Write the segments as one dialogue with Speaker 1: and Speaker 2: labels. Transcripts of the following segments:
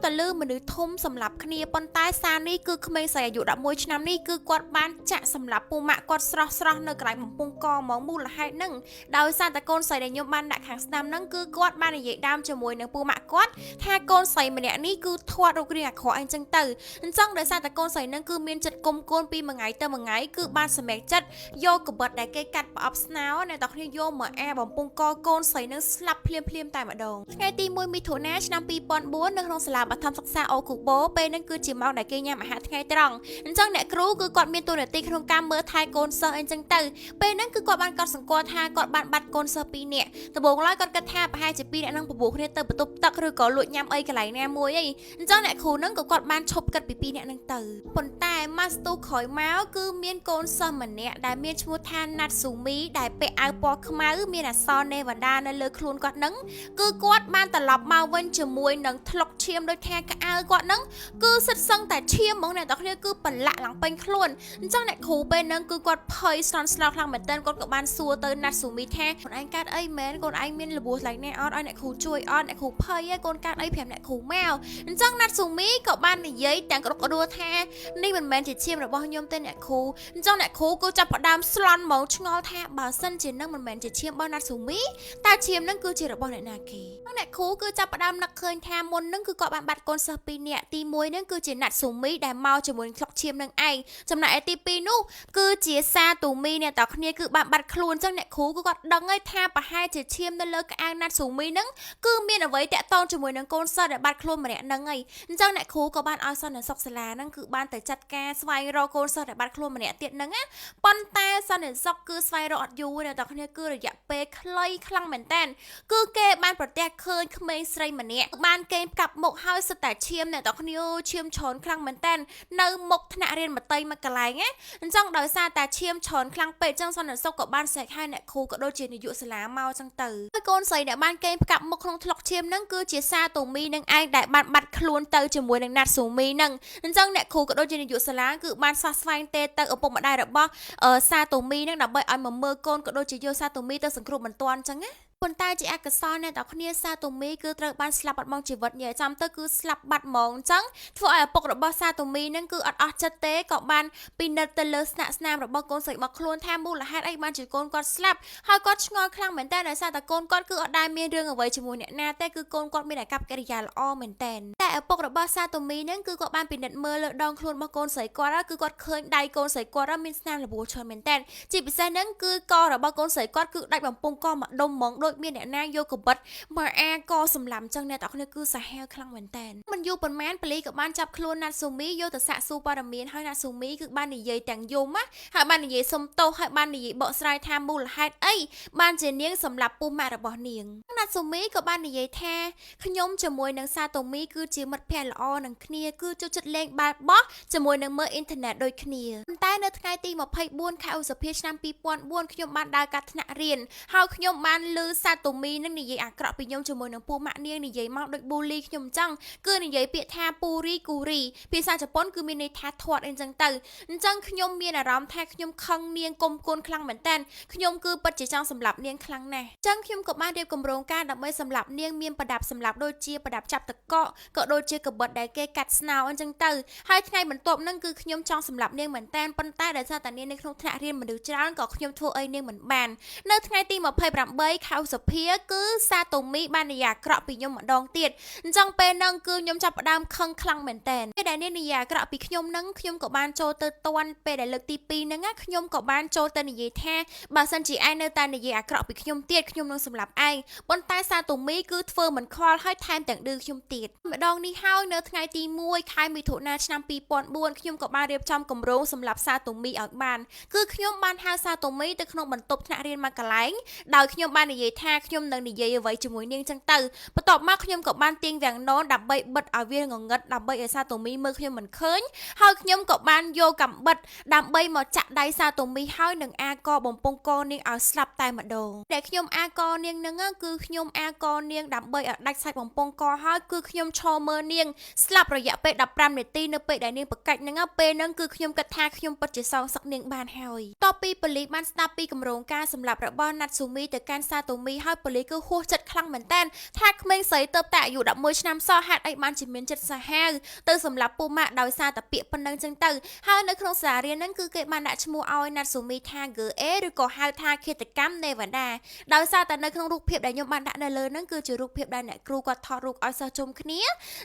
Speaker 1: តលឺមនុស្សធំសម្រាប់គ្នាប៉ុន្តែសារនេះគឺក្មេងស្រីអាយុ11ឆ្នាំនេះគឺគាត់បានចាក់សម្រាប់ពូម៉ាក់គាត់ស្រស់នៅកន្លែងបំពង់កហ្មងមូលហេតុហ្នឹងដោយសារតែកូនស្រីដែលខ្ញុំបានដាក់ខាងស្ដាំហ្នឹងគឺគាត់បាននិយាយដើមជាមួយនឹងពូម៉ាក់គាត់ថាកូនស្រីម្នាក់នេះគឺធាត់រូបរាងអាក្រក់អញ្ចឹងទៅអញ្ចឹងដោយសារតែកូនស្រីហ្នឹងគឺមានចិត្តគុំកូនពីមួយថ្ងៃទៅមួយថ្ងៃគឺបានសម្រេចចិត្តយកកបិតដែលគេកាត់ប្រអប់ស្នោអ្នកទាំងគ្នាយកមកអាបំពង់កកូនស្រីហ្នឹងស្លាប់ភ្លាមតែម្ដងថ្ងៃទី1មិថុនាឆ្នាំ2004នៅក្នុងសាលាបឋមសិក្សាអូគូបូពេលហ្នឹងគឺជាម៉ោងដែលគេញ៉ាំអាហារថ្ងៃត្រង់អញ្ចឹងអ្នកគ្រូគឺគាត់មានតួនាទីក្នុងការមើលថែកូនសិស្សអញ្ចឹងទៅពេលហ្នឹងគឺគាត់បានកត់សម្គាល់ថាគាត់បានបាត់កូនសិស្ស2នាក់ដំបូងឡើយគាត់គិតថាប្រហែលជា2នាក់ហ្នឹងប្រពោះគ្នាទៅបន្ទប់ទឹកឬក៏លួចញ៉ាំអីកន្លែងណាមួយអីអញ្ចឹងអ្នកគ្រូហ្នឹងក៏គាត់បានឈប់គិតពី2នាក់ហ្នឹងទៅប៉ុន្តែម៉ាស្ទូក្រោយមកគឺមានកូនសិស្សម្នាក់ដែលមានឈ្មោះថាណាត់ស៊ូមីដែលពាក់អាវពណ៌ខ្មៅមានអក្សរនេវ៉ាដានៅលើខ្លួនគាត់ហ្នឹងគឺគាត់បានត្រឡប់មកវិញជាមួយនឹងថ្លុកឈាមដូចថាកៅអៅគាត់ហ្នឹងគឺសិតសឹងតែឈាមហ្មងអ្នកទាំងគ្នាគឺប្រឡាក់ឡើងពេញខ្លួនអញ្ចឹងអ្នកគ្រូពេលហ្នឹងគឺគាត់ភ័យស្លន់ស្លោខ្លាំងមែនទែនគាត់ក៏បានសួរទៅណាត់ស៊ូមីថាកូនឯងកើតអីមែនកូនឯងមានរបួសឡើងណាអត់ឲ្យអ្នកគ្រូជួយអត់អ្នកគ្រូភ័យឯងកូនកើតអីប្រាប់អ្នកគ្រូមកអញ្ចឹងណាត់ស៊ូមីក៏បាននិយាយទាំងក្តុកក្តួលថានេះមិនមែនជាឈាមរបស់ខ្ញុំទេអ្នកគ្រូអញ្ចឹងអ្នកគ្រូក៏ចាប់ផ្ដើមស្លន់ហ្មងឆ្ងល់ថាបើសិនជានឹងមិនមែនជាឈាមរបស់ណាត់ស៊ូមីតើឈាមនឹងគឺជារបស់អ្នកណាគេអ្នកគ្រូគឺចាប់ផ្ដើមនឹកឃើញថាមុននឹងគឺគាត់បានបាត់កូនសិស្ស2នាក់ទី1នឹងគឺជាណាត់ស៊ូមីដែលមកជាមួយនឹងថ្លុកឈាមនឹងឯងចំណែកឯទី2នោះគឺជាសាទូមីអ្នកទាំងគ្នាគឺបានបាត់ខ្លួនអញ្ចឹងអ្នកគ្រូគឺគាត់ដឹងហើយថាប្រហែលជាឈាមនៅលើក្អៅណាត់ស៊ូមីនឹងគឺមានអ្វីតាក់ទងជាមួយនឹងកូនសិស្សដែលបាត់ខ្លួនម្នាក់ហ្នឹងហើយអញ្ចឹងអ្នកគ្រូក៏បានឲ្យសន្តិសុខសាលាហ្នឹងគឺបានទៅចាត់ការស្វែងរកកូនសិស្សដែលបាត់ខ្លួនម្នាក់ទៀតហ្នឹងណាប៉ុន្តែសន្តិសុខគឺស្វែងរកអត់យូរអ្នកទាំងគ្នាគឺរយៈពេលខ្លីខ្លាំងមែនតើគឺគេបានប្រទះឃើញក្មេងស្រីម្នាក់បានកេងកាប់មុខហើយសិតតែឈាមអ្នកទាំងគ្នាឈាមច្រើនខ្លាំងមែនតើនៅមុខថ្នាក់រៀនមត្តេយ្យមួយកន្លែងណាអញ្ចឹងដោយសារតែឈាមច្រើនខ្លាំងពេកអញ្ចឹងសន្តិសុខក៏បានស្រែកហៅអ្នកគ្រូក៏ដូចជានាយកសាលាមកអញ្ចឹងទៅហើយកូនស្រីដែលបានកេងកាប់មុខក្នុងថ្លុកឈាមហ្នឹងគឺជាសាទូមីនឹងឯងដែលបានបាត់ខ្លួនទៅជាមួយនឹងណាត់ស៊ូមីហ្នឹងអញ្ចឹងអ្នកគ្រូក៏ដូចជានាយកសាលាគឺបានសះស្វែងទេទៅឪពុកម្ដាយរបស់សាទូមីហ្នឹងដើម្បីឲ្យមកមើលកូនក៏ដូចជាយកសាទូមីទៅសង្គ្រោះបន្ទាន់អញ្ចឹងណាប៉ុន្តែជាអកុសលអ្នកទាំងគ្នាសាទូមីគឺត្រូវបានស្លាប់បាត់បង់ជីវិតញ៉ែចាំទៅគឺស្លាប់បាត់ហ្មងអញ្ចឹងធ្វើឲ្យឪពុករបស់សាទូមីនឹងគឺអត់អស់ចិត្តទេក៏បានពិនិត្យទៅលើស្នាក់ស្នាមរបស់កូនស្រីរបស់ខ្លួនថាមូលហេតុអីបានជាកូនគាត់ស្លាប់ហើយគាត់ឆ្ងល់ខ្លាំងមែនតើដោយសារតែកូនគាត់គឺអត់ដែលមានរឿងអ្វីជាមួយអ្នកណាទេគឺកូនគាត់មានអាកប្បកិរិយាល្អមែនតើតែឪពុករបស់សាទូមីនឹងគឺគាត់បានពិនិត្យមើលលើដងខ្លួនរបស់កូនស្រីគាត់គឺគាត់ឃើញដៃកូនស្រីគាត់មានស្នាមរបួសច្រើនមែនតើជាពិសេសហ្នឹងគឺករបស់កូនស្រីគាត់គឺដាច់បំពង់កមកដុំហ្មងដូចមានអ្នកណាយកកបិតមកអាកសម្លាំចឹងអ្នកទាំងគ្នាគឺសាហាវខ្លាំងមែនតើមិនយូរប៉ុន្មានប៉ូលីសក៏បានចាប់ខ្លួនណាត់ស៊ូមីយកទៅសាកសួរព័ត៌មានហើយណាត់ស៊ូមីគឺបាននិយាយទាំងយំណាហើយបាននិយាយសុំទោសហើយបាននិយាយបកស្រាយថាមូលហេតុអីបានជានាងសម្លាប់ពូម៉ាក់របស់នាងណាត់ស៊ូមីក៏បាននិយាយថាខ្ញុំជាមួយនឹងសាតូមីគឺជាមិត្តភក្តិល្អនឹងគ្នាគឺចូលចិត្តលេងបាល់បោះជាមួយនឹងមើលអ៊ីនធឺណិតដូចគ្នាប៉ុន្តែនៅថ្ងៃទី24ខែឧសភាឆ្នាំ2004ខ្ញុំបានដើរកាត់ថ្នាក់រៀនហើយខ្ញុំបានឮសាតូមីនឹងនិយាយអាក្រក់ពីខ្ញុំជាមួយនឹងពូម៉ាក់នាងនិយាយមកដូចប៊ូលីខ្ញុំអញ្ចឹងគឺនិយាយពាក្យថាពូរីគូរីភាសាជប៉ុនគឺមានន័យថាធាត់អីចឹងទៅអញ្ចឹងខ្ញុំមានអារម្មណ៍ថាខ្ញុំខឹងនាងគុំគួនខ្លាំងមែនតើខ្ញុំគឺពិតជាចង់សម្លាប់នាងខ្លាំងណាស់អញ្ចឹងខ្ញុំក៏បានរៀបគម្រោងការដើម្បីសម្លាប់នាងមានប្រដាប់សម្លាប់ដូចជាប្រដាប់ចាប់តកក៏ដូចជាកបិតដែលគេកាត់ស្នោអញ្ចឹងទៅហើយថ្ងៃបន្ទាប់ហ្នឹងគឺខ្ញុំចង់សម្លាប់នាងមែនតើប៉ុន្តែដោយសារតែនាងនៅក្នុងថ្នាក់រៀនមនុស្សច្រើនក៏ខ្ញុំធ្វើអីនាងមិនបាននៅថ្ងៃទី28ខែឧសភាគឺសាតូមីបាននិយាយអាក្រក់ពីខ្ញុំម្ដងទៀតអញ្ចឹងពេលហ្នឹងគឺខ្ញុំចាប់ផ្ដើមខឹងខ្លាំងមែនតើពេលដែលនាងនិយាយអាក្រក់ពីខ្ញុំហ្នឹងខ្ញុំក៏បានចូលទៅតន់ពេលដែលលើកទី2ហ្នឹងខ្ញុំក៏បានចូលទៅនិយាយថាបើសិនជាឯងនៅតែនិយាយអាក្រក់ពីខ្ញុំទៀតខ្ញុំនឹងសម្លាប់ឯងប៉ុន្តែសាតូមីគឺធ្វើមិនខ្វល់ហើយថែមទាំងឌឺខ្ញុំទៀតម្ដងនេះហើយនៅថ្ងៃទី1ខែមិថុនាឆ្នាំ2004ខ្ញុំក៏បានរៀបចំគម្រោងសម្លាប់សាតូមីឲ្យបានគឺខ្ញុំបានហៅសាតូមីទៅក្នុងបន្ទប់ថ្នាក់រៀនមួយកន្លែងដោយខ្ញុំបាននិយាយថាខ្ញុំនឹងនិយាយអ្វីជាមួយនាងចឹងទៅបន្ទាប់មកខ្ញុំក៏បានទាញវាំងននដើម្បីបិទឲ្យវាងងឹតដើម្បីឲ្យសាតូមីមើលខ្ញុំមិនឃើញហើយខ្ញុំក៏បានយកកាំបិតដើម្បីមកចាក់ដៃសាតូមីហើយនឹងអាកបំពង់កនាងឲ្យស្លាប់តែម្ដងដែលខ្ញុំអាកនាងហ្នឹងគឺខ្ញុំអាកនាងដើម្បីឲ្យដាច់សាច់បំពង់កហើយគឺខ្ញុំឈរមើល មើនាងស្លាប់រយៈពេល15នាទីនៅពេលដែលនាងប្រកាច់ហ្នឹងពេលហ្នឹងគឺខ្ញុំគិតថាខ្ញុំពិតជាសងសឹកនាងបានហើយតបពីប៉ូលីសបានស្ដាប់ពីគម្រោងការសម្លាប់របស់ណាត់ស៊ូមីទៅកាន់សាតូមីហើយប៉ូលីសគឺហួសចិត្តខ្លាំងមែនតើថាក្មេងស្រីទៅតែអាយុ11ឆ្នាំសោះហេតុអីបានជាមានចិត្តសាហាវទៅសម្លាប់ពូម៉ាក់ដោយសារតែពាក្យប៉ុណ្្នឹងចឹងទៅហើយនៅក្នុងសាលារៀនហ្នឹងគឺគេបានដាក់ឈ្មោះឲ្យណាត់ស៊ូមីថា GA ឬក៏ហៅថាឃាតកម្មនេវ៉ាដាដោយសារតែនៅក្នុងរូបភាពដែលខ្ញុំបានដាក់នៅលើហ្នឹងគឺជារូបភាពដែលអ្នកគ្រូគាត់ថតរូបឲ្យសិស្សជុំគ្នា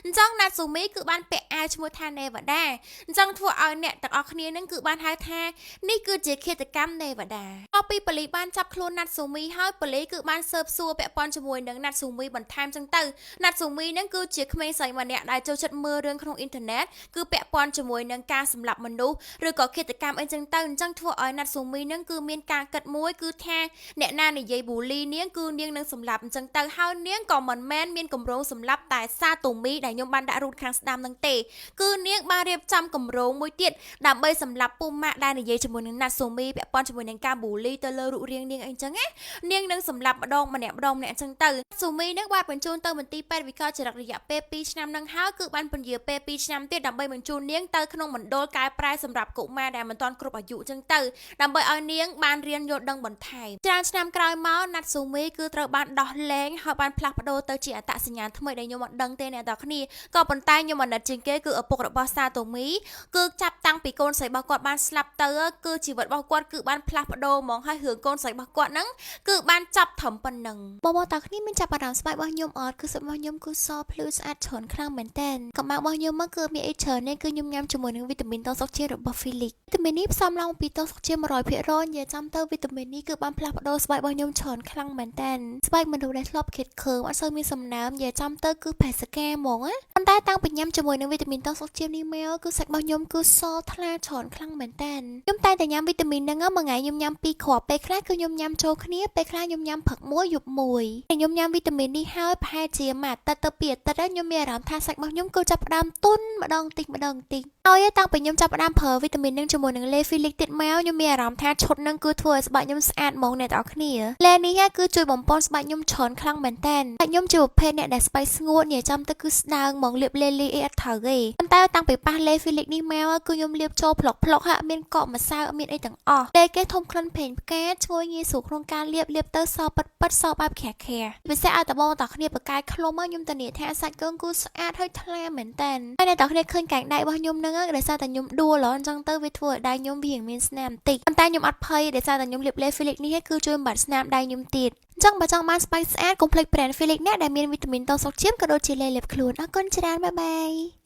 Speaker 1: អញ្ចឹងណាត់ស៊ូមីគឺបានពាក់អាវឈ្មោះថានេវ៉ាដាអញ្ចឹងធ្វើឲ្យអ្នកទាំងអស់គ្នាហ្នឹងគឺបានហៅថានេះគឺជាឃាតកម្មនេវ៉ាដាដល់ពីប៉ូលីសបានចាប់ខ្លួនណាត់ស៊ូមីហើយប៉ូលីសគឺបានស៊ើបសួរពាក់ព័ន្ធជាមួយនឹងណាត់ស៊ូមីបន្ថែមចឹងទៅណាត់ស៊ូមីហ្នឹងគឺជាក្មេងស្រីម្នាក់ដែលចូលចិត្តមើលរឿងក្នុងអ៊ីនធឺណិតគឺពាក់ព័ន្ធជាមួយនឹងការសម្លាប់មនុស្សឬក៏ឃាតកម្មអីចឹងទៅអញ្ចឹងធ្វើឲ្យណាត់ស៊ូមីហ្នឹងគឺមានការគិតមួយគឺថាអ្នកណានិយាយប៊ូលីនាងគឺនាងនឹងសម្លាប់អញ្ចឹងទៅហើយនាងក៏មិនមែនមានកម្រងសម្លាប់តែសាតូមីដែលខ្ញុំបានដាក់រូបខាងស្ដាំនឹងទេគឺនាងបានរៀបចំកម្រងមួយទៀតដើម្បីសម្លាប់ពូម៉ាក់ដែលនិយាយជាមួយនឹងណាត់ស៊ូមីពាក់ព័ន្ធជាមួយនឹងការប៊ូលីទៅលើរូបរាងនាងអីចឹងណានាងនឹងសម្លាប់ម្ដងម្នាក់អញ្ចឹងទៅស៊ូមីនឹងបានបញ្ជូនទៅមន្ទីរពេទ្យវិកលចរិតរយៈពេល2ឆ្នាំនឹងហើយគឺបានពន្យាពេល2ឆ្នាំទៀតដើម្បីបញ្ជូននាងទៅក្នុងមណ្ឌលកែប្រែសម្រាប់កុមារដែលមិនទាន់គ្រប់អាយុអញ្ចឹងទៅដើម្បីឲ្យនាងបានរៀនយល់ដឹងបន្ថែមច្រើនឆ្នាំក្រោយមកណាត់ស៊ូមីគឺត្រូវបានដោះលែងហើយបានផ្លាស់ប្ដូរទៅជាអត្តសញ្ញាណថ្មីដែលខ្ញុំមិនដឹងទេអ្នកនរគ្នាក៏ប៉ុន្តែខ្ញុំអាណិតជាងគេគឺឪពុករបស់សាតូមីគឺចាប់តាំងពីកូនស្រីរបស់គាត់បានស្លាប់ទៅគឺជីវិតរបស់គាត់គឺបានផ្លាស់ប្ដូរហ្មងហើយរឿងកូនស្រីរបស់គាត់ហ្នឹងគឺបានចាប់ត្រឹមប៉ុណ្្នឹងបងតើគ្នាមានចាប់អារម្មណ៍ស្បែករបស់ខ្ញុំអត់គឺស្បែករបស់ខ្ញុំគឺសភ្លឺស្អាតច្រើនខ្លាំងមែនតើកម្លាំងរបស់ខ្ញុំមកគឺមានអីច្រើននេះគឺខ្ញុំញ៉ាំជាមួយនឹងវីតាមីនតសុខជាតិរបស់ Felix វីតាមីននេះផ្សំឡើងពីតសុខជាតិ 100% និយាយចាំទៅវីតាមីននេះគឺបានផ្លាស់ប្ដូរស្បែករបស់ខ្ញុំច្រើនខ្លាំងមែនតើស្បែកមនុស្សដែលធ្លាប់ខិតខើអត់សូវមានសំណើមនិយាយចាំទៅគឺផេសកាហ្មងណាប៉ុន្តែតាំងពីញ៉ាំជាមួយនឹងវីតាមីនតសុខជាតិនេះមកគឺសាច់របស់ខ្ញុំគឺសថ្លាច្រើនខ្លាំងមែនតើខ្ញុំតែតែញ៉ាំវីតាមីនហ្នឹងមួយថ្ងៃខ្ញុំញ៉ាំ2គ្រាប់ពេលខ្លះគឺខ្ញុំញ៉ាំចូលគ្នាពេលខ្លះខ្ញុំញ៉ាំព្រឹកមួយយប់មួយខ្ញុំញ៉ាំវីតាមីននេះហើយប្រហែលជាមួយអាទិត្យទៅ2អាទិត្យខ្ញុំមានអារម្មណ៍ថាសាច់របស់ខ្ញុំគឺចាប់ផ្ដើមទន់ម្ដងតិចហើយតាំងពីខ្ញុំចាប់ផ្ដើមប្រើវីតាមីននឹងជាមួយនឹងលេហ្វីលីកទៀតមកខ្ញុំមានអារម្មណ៍ថាឈុតនឹងគឺធ្វើឲ្យស្បែកខ្ញុំស្អាតហ្មងអ្នកទាំងអស់គ្នាលេនេះគឺជួយបំពន់ស្បែកខ្ញុំច្រើនខ្លាំងមែនតើស្បែកខ្ញុំជាប្រភេទអ្នកដែលស្បែកស្ងួតនិយាយចាំទៅគឺស្ដើងហ្មងលាបលេលីអីអត់ត្រូវទេប៉ុន្តែតាំងពីប៉ះលេហ្វីលីកនេះមកគឺខ្ញុំលាបចូលផ្លុកហាក់មានកកម្សៅអត់មានអីទាំងអស់លេគេធំក្លិនប្រេងផ្កាឈ្ងុយងាយស្រួលក្នុងការលាបទៅសប៉ិតសបែបខាពិសេសឲ្យតបងតគ្នាបកាយខ្លុំមកខ្ញុំធានាថាសាច់គងគឺស្អាតហើយថ្លាមែនតើហើយអ្នកទាំងគ្នាឃើញកែងដៃរបស់ខ្ញុំហ្នឹងដោយសារតែខ្ញុំដួលអញ្ចឹងទៅវាធ្វើឲ្យដៃខ្ញុំវាមានស្នាមបន្តិចប៉ុន្តែខ្ញុំអត់ភ័យដោយសារតែខ្ញុំលាបលេ Felix នេះគឺជួយបំបត្តិស្នាមដៃខ្ញុំទៀតអញ្ចឹងបើចង់បានស្បែកស្អាតកុំភ្លេច brand Felix ណាដែលមានវីតាមីនតសុខជាតិក៏ដូចជាលេលាបខ្លួនអរគុណច្រើនបាយបាយ